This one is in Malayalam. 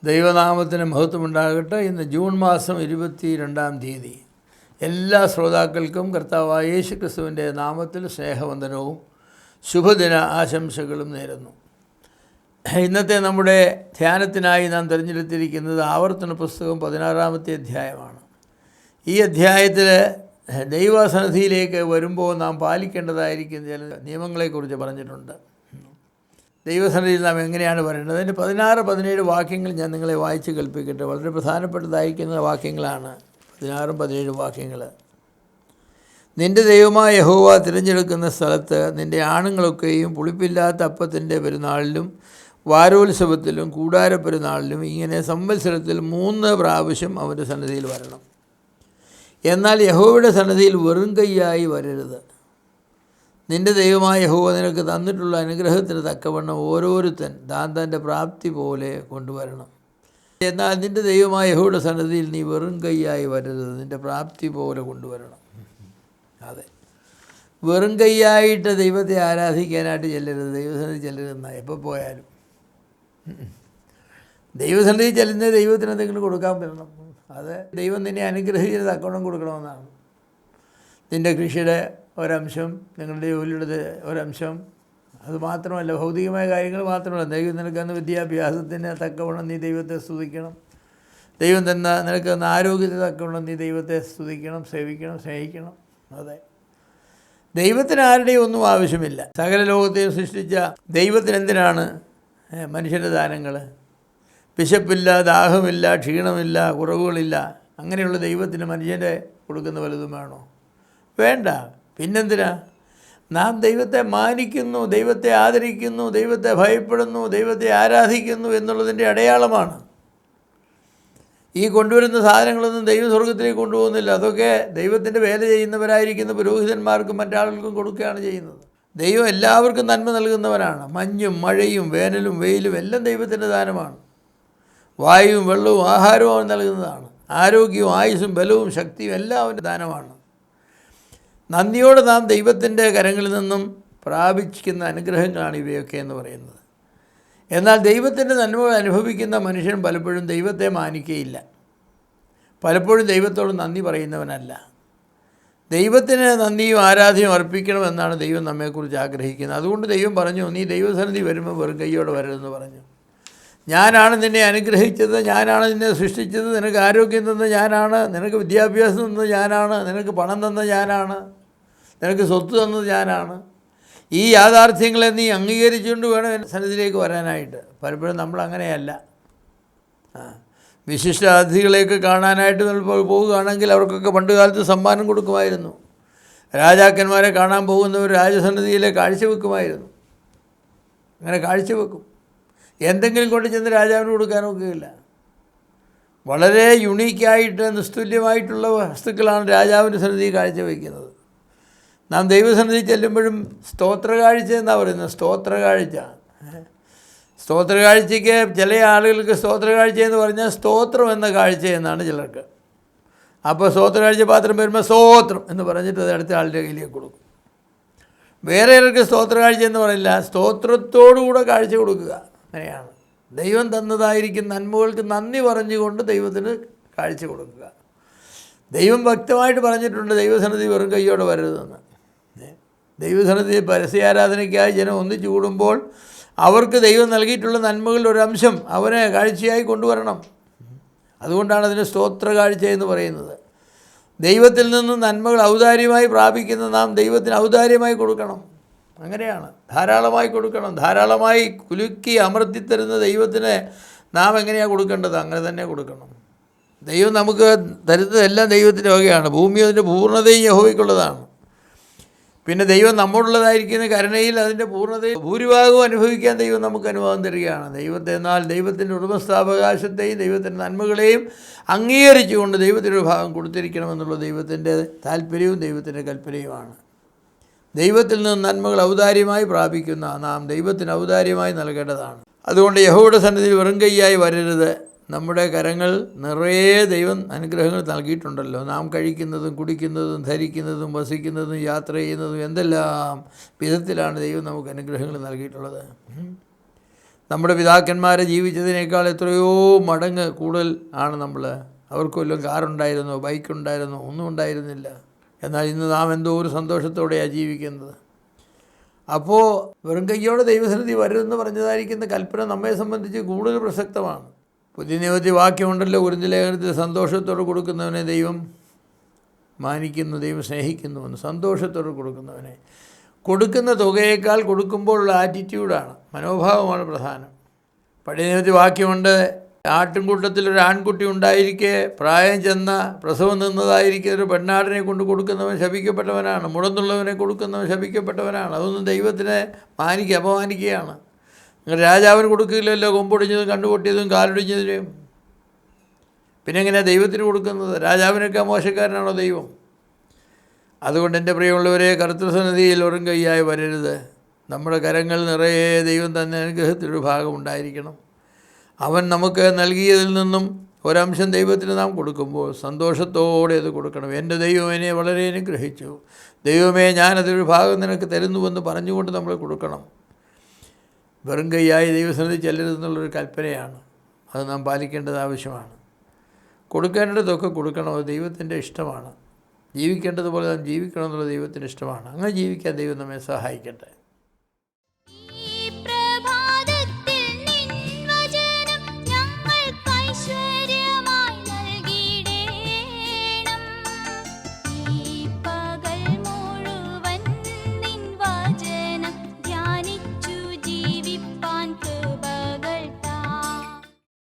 ദൈവനാമത്തിന് മഹത്വമുണ്ടാകട്ടെ. ഇന്ന് ജൂൺ മാസം 22-ാം തീയതി. എല്ലാ ശ്രോതാക്കൾക്കും കർത്താവായ യേശു ക്രിസ്തുവിൻ്റെ നാമത്തിൽ സ്നേഹവന്ദനവും ശുഭദിന ആശംസകളും നേരുന്നു. ഇന്നത്തെ നമ്മുടെ ധ്യാനത്തിനായി നാം തിരഞ്ഞെടുത്തിരിക്കുന്നത് ആവർത്തന പുസ്തകം 16-ാമത്തെ അധ്യായമാണ്. ഈ അധ്യായത്തിൽ ദൈവസന്നിധിയിലേക്ക് വരുമ്പോൾ നാം പാലിക്കേണ്ടതായിരിക്കുന്ന ചില നിയമങ്ങളെക്കുറിച്ച് പറഞ്ഞിട്ടുണ്ട്. ദൈവസന്നിധിയിൽ നാം എങ്ങനെയാണ് പറയേണ്ടത്? അതിൻ്റെ 16-17 വാക്യങ്ങൾ ഞാൻ നിങ്ങളെ വായിച്ച് കേൾപ്പിക്കട്ടെ. വളരെ പ്രധാനപ്പെട്ടതായിരിക്കുന്ന വാക്യങ്ങളാണ് 16-17 വാക്യങ്ങൾ. നിൻ്റെ ദൈവമായ യഹോവ തിരഞ്ഞെടുക്കുന്ന സ്ഥലത്ത് നിൻ്റെ ആണുങ്ങളൊക്കെയും പുളിപ്പില്ലാത്ത അപ്പത്തിൻ്റെ പെരുന്നാളിലും വാരോത്സവത്തിലും കൂടാര പെരുന്നാളിലും ഇങ്ങനെ സംവത്സരത്തിൽ 3 പ്രാവശ്യം അവൻ്റെ സന്നിധിയിൽ വരണം. എന്നാൽ യഹോവയുടെ സന്നിധിയിൽ വെറും കൈയായി വരരുത്. നിൻ്റെ ദൈവമായ യഹോവ നിനക്ക് തന്നിട്ടുള്ള അനുഗ്രഹത്തിന് തക്കവണ്ണം ഓരോരുത്തൻ തൻ്റെ പ്രാപ്തി പോലെ കൊണ്ടുവരണം. എന്നാൽ നിൻ്റെ ദൈവമായ യഹോവയുടെ സന്നിധിയിൽ നീ വെറും കൈയായി വരരുത്, നിൻ്റെ പ്രാപ്തി പോലെ കൊണ്ടുവരണം. അതെ, വെറും കൈയായിട്ട് ദൈവത്തെ ആരാധിക്കാനായിട്ട് ചെല്ലരുത്, ദൈവസന്നിധി ചെല്ലരുതെന്നാണ് എപ്പോൾ പോയാലും. ദൈവസന്നിധി ചെല്ലുന്നത് ദൈവത്തിന് എന്തെങ്കിലും കൊടുക്കാൻ പറ്റണം. അത് ദൈവം നിന്നെ അനുഗ്രഹിച്ച് തക്കവണ്ണം കൊടുക്കണമെന്നാണ്. നിൻ്റെ കൃഷിയുടെ ഒരംശം, നിങ്ങളുടെ ജോലിയുടെ ഒരംശം, അതുമാത്രമല്ല ഭൗതികമായ കാര്യങ്ങൾ മാത്രമല്ല, ദൈവം നിനക്ക് വിദ്യാഭ്യാസത്തിന് തക്കവണ്ണം നീ ദൈവത്തെ സ്തുതിക്കണം. ദൈവം നിനക്ക് ആരോഗ്യത്തിന് തക്കവണ്ണം നീ ദൈവത്തെ സ്തുതിക്കണം, സേവിക്കണം, സ്നേഹിക്കണം. അതെ, ദൈവത്തിന് ആരുടെയും ഒന്നും ആവശ്യമില്ല. സകല ലോകത്തെയും സൃഷ്ടിച്ച ദൈവത്തിന് എന്തിനാണ് മനുഷ്യൻ്റെ ദാനങ്ങൾ? വിശപ്പില്ല, ദാഹമില്ല, ക്ഷീണമില്ല, കുറവുകളില്ല. അങ്ങനെയുള്ള ദൈവത്തിന് മനുഷ്യൻ്റെ കൊടുക്കുന്ന വലുതും വേണോ? വേണ്ട. പിന്നെന്തിനാ? നാം ദൈവത്തെ മാനിക്കുന്നു, ദൈവത്തെ ആദരിക്കുന്നു, ദൈവത്തെ ഭയപ്പെടുന്നു, ദൈവത്തെ ആരാധിക്കുന്നു എന്നുള്ളതിൻ്റെ അടയാളമാണ്. ഈ കൊണ്ടുവരുന്ന സാധനങ്ങളൊന്നും ദൈവം സ്വർഗത്തിലേക്ക് കൊണ്ടുപോകുന്നില്ല. അതൊക്കെ ദൈവത്തിൻ്റെ വേല ചെയ്യുന്നവരായിരിക്കുന്ന പുരോഹിതന്മാർക്കും മറ്റാളുകൾക്കും കൊടുക്കുകയാണ് ചെയ്യുന്നത്. ദൈവം എല്ലാവർക്കും നന്മ നൽകുന്നവരാണ്. മഞ്ഞും മഴയും വേനലും വെയിലും എല്ലാം ദൈവത്തിൻ്റെ ദാനമാണ്. വായുവും വെള്ളവും ആഹാരവും അവൻ നൽകുന്നതാണ്. ആരോഗ്യവും ആയുസ്സും ബലവും ശക്തിയും എല്ലാം അവൻ്റെ ദാനമാണ്. നന്ദിയോടെ നാം ദൈവത്തിൻ്റെ കരങ്ങളിൽ നിന്നും പ്രാപിക്കുന്ന അനുഗ്രഹങ്ങളാണ് ഇവയൊക്കെ എന്ന് പറയുന്നത്. എന്നാൽ ദൈവത്തിൻ്റെ നന്മകൾ അനുഭവിക്കുന്ന മനുഷ്യൻ പലപ്പോഴും ദൈവത്തെ മാനിക്കുകയില്ല, പലപ്പോഴും ദൈവത്തോട് നന്ദി പറയുന്നവനല്ല. ദൈവത്തിന് നന്ദിയും ആരാധനയും അർപ്പിക്കണമെന്നാണ് ദൈവം നമ്മെക്കുറിച്ച് ആഗ്രഹിക്കുന്നത്. അതുകൊണ്ട് ദൈവം പറഞ്ഞു, നീ ദൈവസന്നിധി വരുമ്പോൾ വെറും കൈയോടെ വരരുതെന്ന് പറഞ്ഞു. ഞാനാണ് നിന്നെ അനുഗ്രഹിച്ചത്, ഞാനാണ് നിന്നെ സൃഷ്ടിച്ചത്, നിനക്ക് ആരോഗ്യം തന്നത് ഞാനാണ്, നിനക്ക് വിദ്യാഭ്യാസം തന്നത് ഞാനാണ്, നിനക്ക് പണം തന്നത് ഞാനാണ്, നിനക്ക് സ്വത്ത് തന്നത് ഞാനാണ്. ഈ യാഥാർത്ഥ്യങ്ങളെ നീ അംഗീകരിച്ചുകൊണ്ട് വേണം സന്നിധിയിലേക്ക് വരാനായിട്ട്. പലപ്പോഴും നമ്മളങ്ങനെയല്ല. വിശിഷ്ട അതിഥികളെയൊക്കെ കാണാനായിട്ട് നമ്മൾ പോവുകയാണെങ്കിൽ അവർക്കൊക്കെ പണ്ട് കാലത്ത് സമ്മാനം കൊടുക്കുമായിരുന്നു. രാജാക്കന്മാരെ കാണാൻ പോകുന്നവർ രാജസന്നിധിയിലെ കാഴ്ചവെക്കുമായിരുന്നു. അങ്ങനെ കാഴ്ചവെക്കും. എന്തെങ്കിലും കൊണ്ട് ചെന്ന് രാജാവിന് കൊടുക്കാൻ ഒക്കുകയില്ല. വളരെ യുണീക്കായിട്ട് നിസ്തുല്യമായിട്ടുള്ള വസ്തുക്കളാണ് രാജാവിൻ്റെ സന്നിധി കാഴ്ചവെക്കുന്നത്. നാം ദൈവസന്നിധി ചെല്ലുമ്പോഴും സ്തോത്രകാഴ്ച എന്നാണ് പറയുന്നത്. സ്തോത്രകാഴ്ചയ്ക്ക് ചില ആളുകൾക്ക് സ്തോത്രകാഴ്ച എന്ന് പറഞ്ഞാൽ സ്തോത്രം എന്ന കാഴ്ച എന്നാണ് ചിലർക്ക്. അപ്പോൾ സ്തോത്രകാഴ്ച പാത്രം വരുമ്പോൾ സ്തോത്രം എന്ന് പറഞ്ഞിട്ട് അത് അടുത്ത ആളുടെ കയ്യിലേക്ക് കൊടുക്കും. വേറെ ചിലർക്ക് സ്തോത്രകാഴ്ച എന്ന് പറയില്ല, സ്തോത്രത്തോടുകൂടെ കാഴ്ച കൊടുക്കുക. അങ്ങനെയാണ് ദൈവം തന്നതായിരിക്കും നന്മകൾക്ക് നന്ദി പറഞ്ഞുകൊണ്ട് ദൈവത്തിന് കാഴ്ച കൊടുക്കുക. ദൈവം വ്യക്തമായിട്ട് പറഞ്ഞിട്ടുണ്ട്, ദൈവസന്നിധി വെറും കൈയോടെ വരരുതെന്ന്. ദൈവസന്നിധി പരസ്യാരാധനയ്ക്കായി ജനം ഒന്നിച്ചു കൂടുമ്പോൾ അവർക്ക് ദൈവം നൽകിയിട്ടുള്ള നന്മകളുടെ ഒരംശം അവനെ കാഴ്ചയായി കൊണ്ടുവരണം. അതുകൊണ്ടാണ് അതിന് സ്തോത്ര കാഴ്ച എന്ന് പറയുന്നത്. ദൈവത്തിൽ നിന്നും നന്മകൾ ഔദാര്യമായി പ്രാപിക്കുന്ന നാം ദൈവത്തിന് ഔദാര്യമായി കൊടുക്കണം. അങ്ങനെയാണ്, ധാരാളമായി കൊടുക്കണം. ധാരാളമായി കുലുക്കി അമർത്തിത്തരുന്ന ദൈവത്തിന് നാം എങ്ങനെയാണ് കൊടുക്കേണ്ടത്? അങ്ങനെ തന്നെ കൊടുക്കണം. ദൈവം നമുക്ക് തരുന്നതെല്ലാം ദൈവത്തിൻ്റെ വകയാണ്. ഭൂമി അതിൻ്റെ പൂർണ്ണതയും യഹോവയ്ക്കുള്ളതാണ്. പിന്നെ ദൈവം നമ്മോടുള്ളതായിരിക്കുന്ന കരുണയിൽ അതിൻ്റെ പൂർണ്ണതയും ഭൂരിഭാഗവും അനുഭവിക്കാൻ ദൈവം നമുക്ക് അനുഭവം തരികയാണ്. എന്നാൽ ദൈവത്തിൻ്റെ ഉടമസ്ഥാവകാശത്തെയും ദൈവത്തിൻ്റെ നന്മകളെയും അംഗീകരിച്ചുകൊണ്ട് ദൈവത്തിൻ്റെ ഭാഗം കൊടുത്തിരിക്കണമെന്നുള്ള ദൈവത്തിൻ്റെ താല്പര്യവും ദൈവത്തിൻ്റെ കൽപ്പനയുമാണ്. ദൈവത്തിൽ നിന്ന് നന്മകൾ ഔദാര്യമായി പ്രാപിക്കുന്ന നാം ദൈവത്തിന് ഔദാര്യമായി നൽകേണ്ടതാണ്. അതുകൊണ്ട് യഹോവയുടെ സന്നിധിയിൽ വെറും കൈയായി വരരുത്. നമ്മുടെ കരങ്ങൾ നിറയെ ദൈവം അനുഗ്രഹങ്ങൾ നൽകിയിട്ടുണ്ടല്ലോ. നാം കഴിക്കുന്നതും കുടിക്കുന്നതും ധരിക്കുന്നതും വസിക്കുന്നതും യാത്ര ചെയ്യുന്നതും എന്തെല്ലാം വിധത്തിലാണ് ദൈവം നമുക്ക് അനുഗ്രഹങ്ങൾ നൽകിയിട്ടുള്ളത്. നമ്മുടെ പിതാക്കന്മാരെ ജീവിച്ചതിനേക്കാൾ എത്രയോ മടങ്ങ് കൂടുതൽ ആണ് നമ്മൾ. അവർക്ക് വല്ലതും കാറുണ്ടായിരുന്നോ, ബൈക്കുണ്ടായിരുന്നോ? ഒന്നും ഉണ്ടായിരുന്നില്ല. എന്നാൽ ഇന്ന് നാം എന്തോ ഒരു സന്തോഷത്തോടെയാണ് ജീവിക്കുന്നത്. അപ്പോൾ വെറും കയ്യോടെ ദൈവസന്നിധി വരരുതെന്ന് പറഞ്ഞതായിരിക്കുന്ന കൽപ്പന നമ്മെ സംബന്ധിച്ച് കൂടുതൽ പ്രസക്തമാണ്. പുതിയ നിയമത്തിൽ വാക്യമുണ്ടല്ലോ, കുരിന്ത്യർ ലേഖനത്തിൽ സന്തോഷത്തോടെ കൊടുക്കുന്നവനെ ദൈവം മാനിക്കുന്നു, ദൈവം സ്നേഹിക്കുന്നുവെന്ന്. സന്തോഷത്തോടെ കൊടുക്കുന്നവനെ. കൊടുക്കുന്ന തുകയേക്കാൾ കൊടുക്കുമ്പോഴുള്ള ആറ്റിറ്റ്യൂഡാണ്, മനോഭാവമാണ് പ്രധാനം. പഴയ നിയമത്തിൽ വാക്യമുണ്ട്, ആട്ടിൻകൂട്ടത്തിൽ ഒരു ആൺകുട്ടി ഉണ്ടായിരിക്കെ പ്രായം ചെന്ന പ്രസവം നിന്നതായിരിക്കെ ഒരു പെണ്ണാടിനെ കൊണ്ട് കൊടുക്കുന്നവൻ ശപിക്കപ്പെട്ടവനാണ്, മുടന്നുള്ളവനെ കൊടുക്കുന്നവൻ ശപിക്കപ്പെട്ടവനാണ്. അതൊന്നും ദൈവത്തിനെ അപമാനിക്കുകയാണ്. നിങ്ങൾ രാജാവിന് കൊടുക്കില്ലല്ലോ കൊമ്പൊടിഞ്ഞതും കണ്ണുപൊട്ടിയതും കാലൊടിഞ്ഞതിനും. പിന്നെ എങ്ങനെയാണ് ദൈവത്തിന് കൊടുക്കുന്നത്? രാജാവിനൊക്കെ മോശക്കാരനാണോ ദൈവം? അതുകൊണ്ട് എൻ്റെ പ്രിയമുള്ളവരെ, കർത്തൃസന്നിധിയിൽ വെറും കൈയായി വരരുത്. നമ്മുടെ കരങ്ങൾ നിറയെ ദൈവം തന്നെ അനുഗ്രഹത്തിലൊരു ഭാഗം ഉണ്ടായിരിക്കണം. അവൻ നമുക്ക് നൽകിയതിൽ നിന്നും ഒരംശം ദൈവത്തിന് നാം കൊടുക്കുമ്പോൾ സന്തോഷത്തോടെ അത് കൊടുക്കണം. എൻ്റെ ദൈവം എന്നെ വളരെ അനുഗ്രഹിച്ചു, ദൈവമേ ഞാനതൊരു ഭാഗം നിനക്ക് തരുന്നുവെന്ന് പറഞ്ഞുകൊണ്ട് നമ്മൾ കൊടുക്കണം. വെറും കൈയായി ദൈവസന്നിധി ചെല്ലരുതെന്നുള്ളൊരു കൽപ്പനയാണ്. അത് നാം പാലിക്കേണ്ടത് ആവശ്യമാണ്. കൊടുക്കേണ്ടതൊക്കെ കൊടുക്കണം. അത് ദൈവത്തിൻ്റെ ഇഷ്ടമാണ്. ജീവിക്കേണ്ടതുപോലെ നാം ജീവിക്കണം എന്നുള്ളത് ദൈവത്തിൻ്റെ ഇഷ്ടമാണ്. അങ്ങനെ ജീവിക്കാൻ ദൈവം നമ്മെ സഹായിക്കട്ടെ.